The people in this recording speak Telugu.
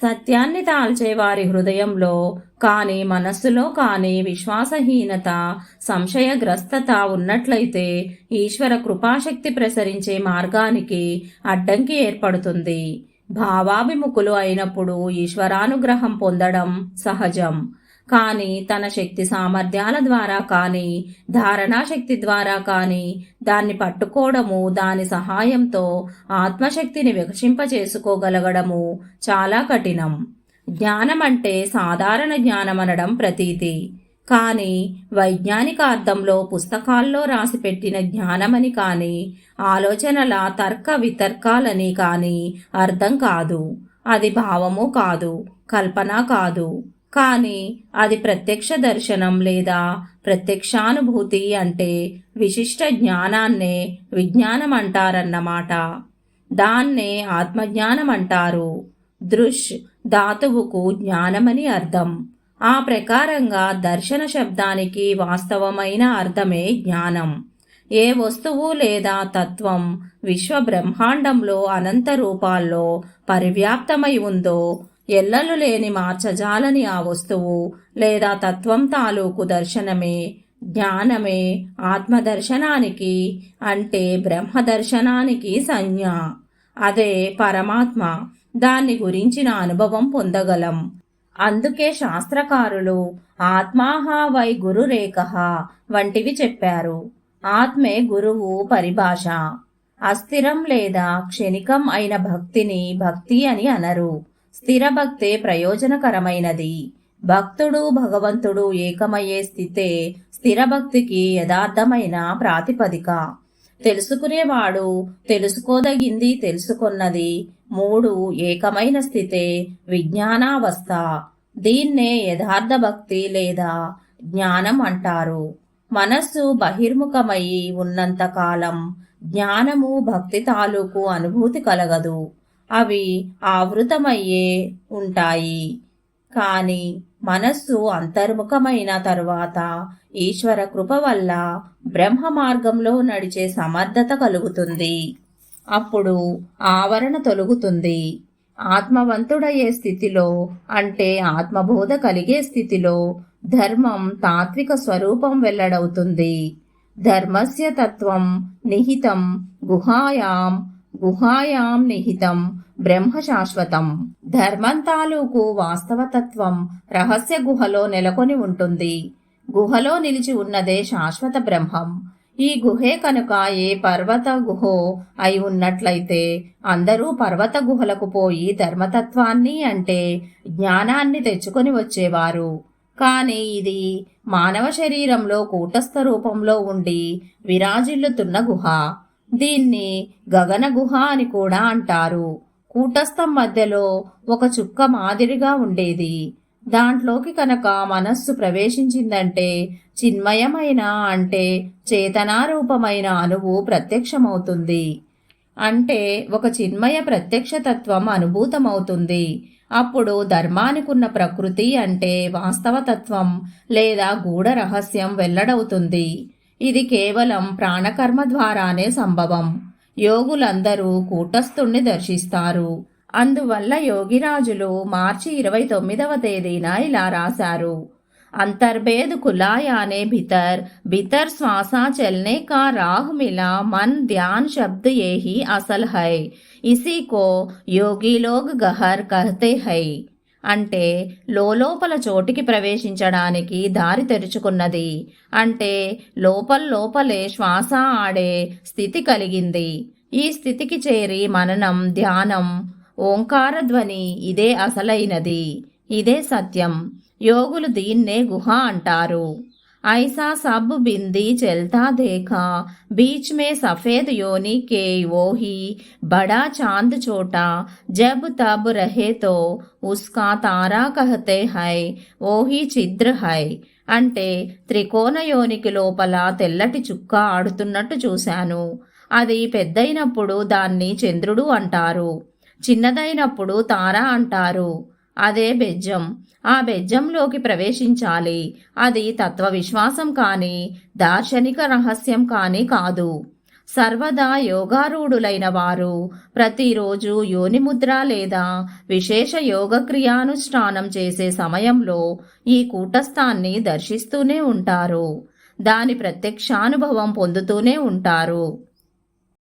సత్యాన్ని తాల్చే వారి హృదయంలో కానీ మనస్సులో కానీ విశ్వాసహీనత, సంశయగ్రస్తత ఉన్నట్లయితే ఈశ్వర కృపాశక్తి ప్రసరించే మార్గానికి అడ్డంకి ఏర్పడుతుంది. భావాభిముఖులు అయినప్పుడు ఈశ్వరానుగ్రహం పొందడం సహజం. కానీ తన శక్తి సామర్థ్యాల ద్వారా కానీ ధారణాశక్తి ద్వారా కానీ దాన్ని పట్టుకోవడము, దాని సహాయంతో ఆత్మశక్తిని వికసింపచేసుకోగలగడము చాలా కఠినం. జ్ఞానం అంటే సాధారణ జ్ఞానమనడం ప్రతీతి. కానీ వైజ్ఞానిక అర్థంలో పుస్తకాల్లో రాసిపెట్టిన జ్ఞానమని కానీ ఆలోచనల తర్క వితర్కాలని కానీ అర్థం కాదు. అది భావము కాదు, కల్పన కాదు. కానీ అది ప్రత్యక్ష దర్శనం లేదా ప్రత్యక్షానుభూతి. అంటే విశిష్ట జ్ఞానాన్నే విజ్ఞానం అంటారన్నమాట. దాన్నే ఆత్మజ్ఞానం అంటారు. దృష్ ధాతువుకు జ్ఞానమని అర్థం. ఆ ప్రకారంగా దర్శన శబ్దానికి వాస్తవమైన అర్థమే జ్ఞానం. ఏ వస్తువు లేదా తత్వం విశ్వ బ్రహ్మాండంలో అనంత రూపాల్లో పరివ్యాప్తమై ఉందో, ఎల్లలు లేని మార్చజాలని ఆ వస్తువు లేదా తత్వం తాలూకు దర్శనమే జ్ఞానమే ఆత్మదర్శనానికి అంటే బ్రహ్మదర్శనానికి సంజ్ఞ. అదే పరమాత్మ. దాన్ని గురించిన అనుభవం పొందగలం. అందుకే శాస్త్రకారులు ఆత్మాహ వై గురురేకః వంటివి చెప్పారు. ఆత్మే గురువు పరిభాష. అస్థిరం లేదా క్షణికం అయిన భక్తిని భక్తి అని అనరు. స్థిర భక్తే ప్రయోజనకరమైనది. భక్తుడు భగవంతుడు ఏకమయ్యే స్థితే స్థిర భక్తికి యథార్థమైన ప్రాతిపదిక. తెలుసుకునేవాడు తెలుసుకోదగింది తెలుసుకున్నది మూడు ఏకమైన స్థితే విజ్ఞానావస్థ. దీన్నే యథార్థ భక్తి లేదా జ్ఞానం అంటారు. మనస్సు బహిర్ముఖమయ్యి ఉన్నంతకాలం జ్ఞానము భక్తి తాలూకు అనుభూతి కలగదు. అవి ఆవృతమయ్యే ఉంటాయి. కానీ మనస్సు అంతర్ముఖమైన తరువాత ఈశ్వర కృప వల్ల బ్రహ్మ మార్గంలో నడిచే సమర్థత కలుగుతుంది. అప్పుడు ఆవరణ తొలగుతుంది. ఆత్మవంతుడయ్యే స్థితిలో అంటే ఆత్మబోధ కలిగే స్థితిలో ధర్మం తాత్విక స్వరూపం వెల్లడవుతుంది. ధర్మస్య తత్వం నిహితం గుహాయాం, గుహాయాం నిహితం బ్రహ్మ శాశ్వతం. ధర్మం తాలూకు వాస్తవతత్వం రహస్య గుహలో నెలకొని ఉంటుంది. గుహలో నిలిచి ఉన్నదే శాశ్వత బ్రహ్మం. ఈ గుహే కనుక ఏ పర్వత గుహో అయి ఉన్నట్లయితే అందరూ పర్వత గుహలకు పోయి ధర్మతత్వాన్ని అంటే జ్ఞానాన్ని తెచ్చుకొని వచ్చేవారు. కానీ ఇది మానవ శరీరంలో కూటస్థ రూపంలో ఉండి విరాజిల్లుతున్న గుహ. దీన్ని గగన గుహ అని కూడా అంటారు. కూటస్థం మధ్యలో ఒక చుక్క మాదిరిగా ఉండేది. దాంట్లోకి కనుక మనస్సు ప్రవేశించిందంటే చిన్మయమైన అంటే చేతనారూపమైన అణువు ప్రత్యక్షమవుతుంది. అంటే ఒక చిన్మయ ప్రత్యక్షతత్వం అనుభూతమవుతుంది. అప్పుడు ధర్మానికున్న ప్రకృతి అంటే వాస్తవతత్వం లేదా గూఢ రహస్యం వెల్లడవుతుంది. ఇది కేవలం ప్రాణకర్మ ద్వారానే సంభవం. యోగులందరూ కూటస్థుణ్ణి దర్శిస్తారు. అందువల్ల యోగిరాజులు మార్చి 29వ తేదీన ఇలా రాశారు. अंतर्भेद खुलायाने भीतर भीतर श्वासा चलने का राह मिला मन ध्यान शब्द ये ही असल है इसी को योगी लोग गहर कहते हैं. అంటే లోపల చోటికి ప్రవేశించడానికి దారి తెరుచుకున్నది. అంటే లోపలే శ్వాస ఆడే స్థితి కలిగింది. ఈ స్థితికి చేరి మననం ధ్యానం ఓంకార ధ్వని ఇదే అసలైనది, ఇదే సత్యం. యోగులు దీన్నే గుహ అంటారు. ऐसा सब बिंदी चलता देखा बीच में सफेद योनि के वो ही बड़ा चांद छोटा जब तब रहे तो उसका तारा कहते हैं वो ही छिद्र है. అంటే త్రికోణ యోనికి లోపల తెల్లటి చుక్క ఆడుతున్నట్టు చూశాను. అది పెద్దయినప్పుడు దాన్ని చంద్రుడు అంటారు, చిన్నదైనప్పుడు తార అంటారు. అదే బెజ్జం. ఆ బెజ్జంలోకి ప్రవేశించాలి. అది తత్వ విశ్వాసం కానీ దార్శనిక రహస్యం కానీ కాదు. సర్వదా యోగారూఢులైన వారు ప్రతిరోజు యోనిముద్ర లేదా విశేష యోగక్రియానుష్ఠానం చేసే సమయంలో ఈ కూటస్థాన్ని దర్శిస్తూనే ఉంటారు. దాని ప్రత్యక్షానుభవం పొందుతూనే ఉంటారు.